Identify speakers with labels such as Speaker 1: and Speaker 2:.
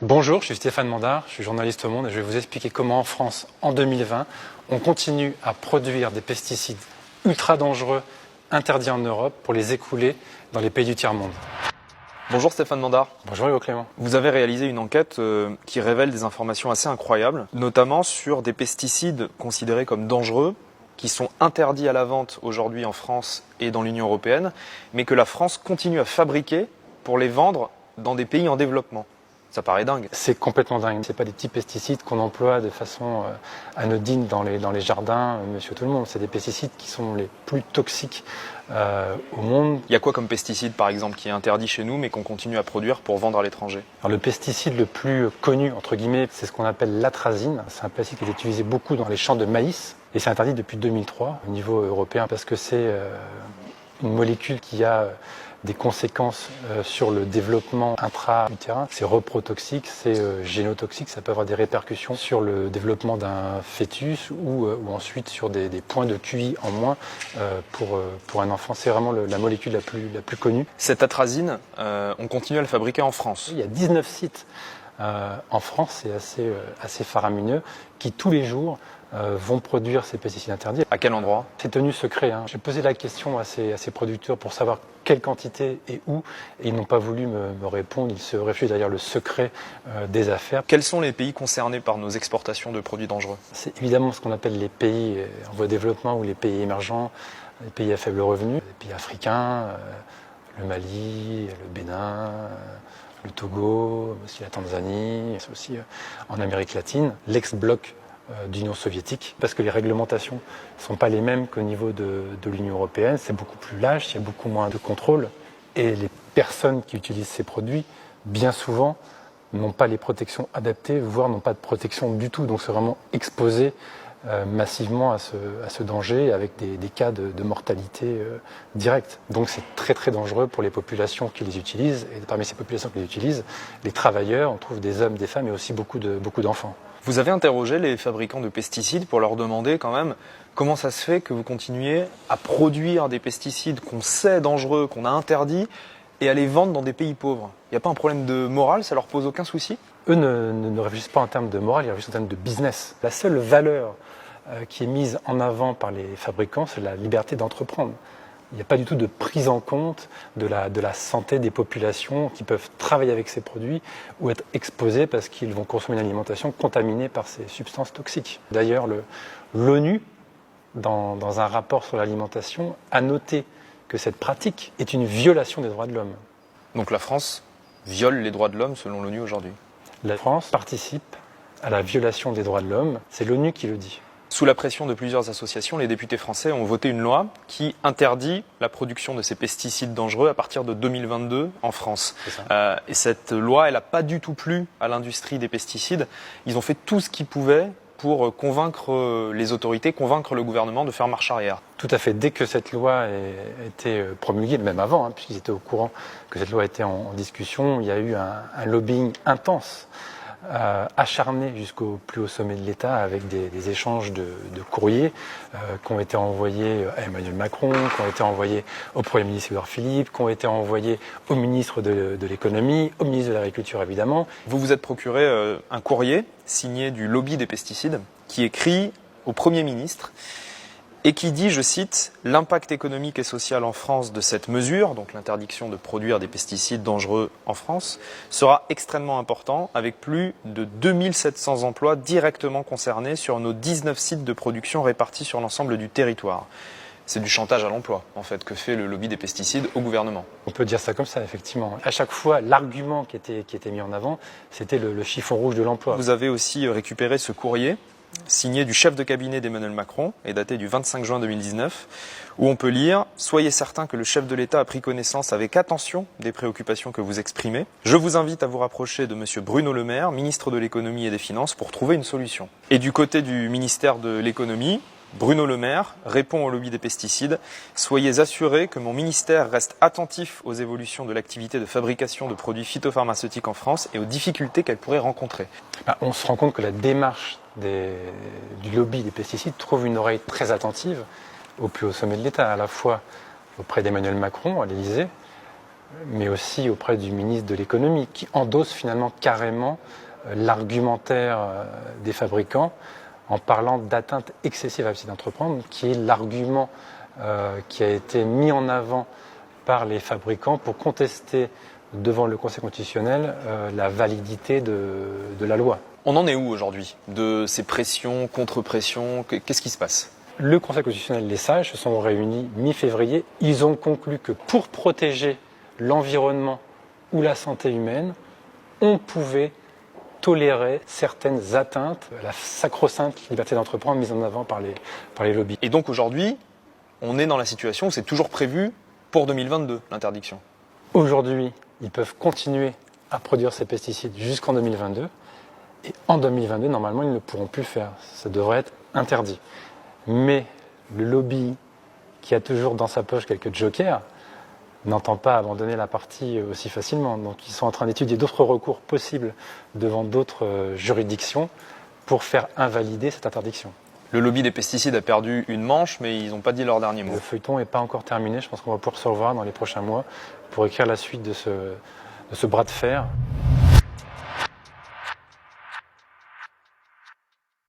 Speaker 1: Bonjour, je suis Stéphane Mandard, je suis journaliste au Monde et je vais vous expliquer comment en France, en 2020, on continue à produire des pesticides ultra dangereux, interdits en Europe, pour les écouler dans les pays du tiers-monde.
Speaker 2: Bonjour Stéphane Mandard.
Speaker 1: Bonjour Hugo Clément.
Speaker 2: Vous avez réalisé une enquête qui révèle des informations assez incroyables, notamment sur des pesticides considérés comme dangereux, qui sont interdits à la vente aujourd'hui en France et dans l'Union européenne, mais que la France continue à fabriquer pour les vendre dans des pays en développement. Ça paraît dingue.
Speaker 1: C'est complètement dingue. C'est pas des petits pesticides qu'on emploie de façon anodine dans les jardins, monsieur tout le monde. C'est des pesticides qui sont les plus toxiques au monde.
Speaker 2: Il y a quoi comme pesticide par exemple qui est interdit chez nous mais qu'on continue à produire pour vendre à l'étranger?
Speaker 1: Alors, le pesticide le plus connu, entre guillemets, c'est ce qu'on appelle l'atrazine. C'est un pesticide qui est utilisé beaucoup dans les champs de maïs et c'est interdit depuis 2003 au niveau européen parce que c'est une molécule qui a des conséquences sur le développement intra-utérin. C'est reprotoxique, c'est génotoxique, ça peut avoir des répercussions sur le développement d'un fœtus ou ensuite sur des points de QI en moins pour un enfant. C'est vraiment la molécule la plus connue.
Speaker 2: Cette atrazine, on continue à le fabriquer en France.
Speaker 1: Il y a 19 sites en France, c'est assez faramineux, qui tous les jours vont produire ces pesticides interdits.
Speaker 2: À quel endroit?
Speaker 1: C'est tenu secret. J'ai posé la question à ces producteurs pour savoir quelle quantité et où, et ils n'ont pas voulu me répondre. Ils se réfugient derrière le secret des affaires.
Speaker 2: Quels sont les pays concernés par nos exportations de produits dangereux?
Speaker 1: C'est évidemment ce qu'on appelle les pays en voie de développement ou les pays émergents, les pays à faible revenu, les pays africains, le Mali, le Bénin, le Togo, aussi la Tanzanie, c'est aussi en Amérique latine, l'ex-bloc d'Union soviétique, parce que les réglementations ne sont pas les mêmes qu'au niveau de l'Union européenne. C'est beaucoup plus lâche, il y a beaucoup moins de contrôle. Et les personnes qui utilisent ces produits, bien souvent, n'ont pas les protections adaptées, voire n'ont pas de protection du tout. Donc c'est vraiment exposé massivement à ce danger, avec des cas de mortalité directe. Donc c'est très très dangereux pour les populations qui les utilisent. Et parmi ces populations qui les utilisent, les travailleurs, on trouve des hommes, des femmes et aussi beaucoup d'enfants.
Speaker 2: Vous avez interrogé les fabricants de pesticides pour leur demander quand même comment ça se fait que vous continuez à produire des pesticides qu'on sait dangereux, qu'on a interdits, et à les vendre dans des pays pauvres. Il n'y a pas un problème de morale, ça leur pose aucun souci?
Speaker 1: Eux ne réfléchissent pas en termes de morale, ils réfléchissent en termes de business. La seule valeur qui est mise en avant par les fabricants, c'est la liberté d'entreprendre. Il n'y a pas du tout de prise en compte de la santé des populations qui peuvent travailler avec ces produits ou être exposés parce qu'ils vont consommer une alimentation contaminée par ces substances toxiques. D'ailleurs, l'ONU, dans un rapport sur l'alimentation, a noté que cette pratique est une violation des droits de l'homme.
Speaker 2: Donc la France viole les droits de l'homme selon l'ONU aujourd'hui?
Speaker 1: La France participe à la violation des droits de l'homme, c'est l'ONU qui le dit.
Speaker 2: Sous la pression de plusieurs associations, les députés français ont voté une loi qui interdit la production de ces pesticides dangereux à partir de 2022 en France. Et cette loi, elle n'a pas du tout plu à l'industrie des pesticides. Ils ont fait tout ce qu'ils pouvaient pour convaincre les autorités, convaincre le gouvernement de faire marche arrière.
Speaker 1: Tout à fait. Dès que cette loi a été promulguée, même avant, puisqu'ils étaient au courant que cette loi était en discussion, il y a eu un lobbying intense, acharné jusqu'au plus haut sommet de l'État, avec des échanges de courriers qui ont été envoyés à Emmanuel Macron, qui ont été envoyés au Premier ministre Édouard Philippe, qui ont été envoyés au ministre de l'Économie, au ministre de l'Agriculture évidemment.
Speaker 2: Vous vous êtes procuré un courrier signé du lobby des pesticides qui écrit au Premier ministre et qui dit, je cite, « L'impact économique et social en France de cette mesure, donc l'interdiction de produire des pesticides dangereux en France, sera extrêmement important, avec plus de 2700 emplois directement concernés sur nos 19 sites de production répartis sur l'ensemble du territoire. » C'est du chantage à l'emploi, en fait, que fait le lobby des pesticides au gouvernement.
Speaker 1: On peut dire ça comme ça, effectivement. À chaque fois, l'argument qui était mis en avant, c'était le chiffon rouge de l'emploi.
Speaker 2: Vous avez aussi récupéré ce courrier signé du chef de cabinet d'Emmanuel Macron et daté du 25 juin 2019, où on peut lire « Soyez certains que le chef de l'État a pris connaissance avec attention des préoccupations que vous exprimez. Je vous invite à vous rapprocher de M. Bruno Le Maire, ministre de l'Économie et des Finances, pour trouver une solution. » Et du côté du ministère de l'Économie, Bruno Le Maire répond au lobby des pesticides « Soyez assurés que mon ministère reste attentif aux évolutions de l'activité de fabrication de produits phytopharmaceutiques en France et aux difficultés qu'elle pourrait rencontrer. »
Speaker 1: On se rend compte que la démarche du lobby des pesticides trouve une oreille très attentive au plus haut sommet de l'État, à la fois auprès d'Emmanuel Macron à l'Élysée, mais aussi auprès du ministre de l'économie, qui endosse finalement carrément l'argumentaire des fabricants en parlant d'atteinte excessive à la liberté d'entreprendre, qui est l'argument qui a été mis en avant par les fabricants pour contester devant le Conseil constitutionnel la validité de la loi.
Speaker 2: On en est où aujourd'hui de ces pressions, contre-pressions? Qu'est-ce qui se passe?
Speaker 1: Le Conseil constitutionnel, les sages, se sont réunis mi-février. Ils ont conclu que pour protéger l'environnement ou la santé humaine, on pouvait tolérer certaines atteintes à la sacro-sainte liberté d'entreprendre mise en avant par les lobbies.
Speaker 2: Et donc aujourd'hui, on est dans la situation où c'est toujours prévu pour 2022, l'interdiction.
Speaker 1: Aujourd'hui, ils peuvent continuer à produire ces pesticides jusqu'en 2022. Et en 2022, normalement, ils ne pourront plus le faire. Ça devrait être interdit. Mais le lobby, qui a toujours dans sa poche quelques jokers, n'entend pas abandonner la partie aussi facilement. Donc ils sont en train d'étudier d'autres recours possibles devant d'autres juridictions pour faire invalider cette interdiction.
Speaker 2: Le lobby des pesticides a perdu une manche, mais ils n'ont pas dit leur dernier mot.
Speaker 1: Le feuilleton n'est pas encore terminé. Je pense qu'on va pouvoir se revoir dans les prochains mois pour écrire la suite de ce bras de fer.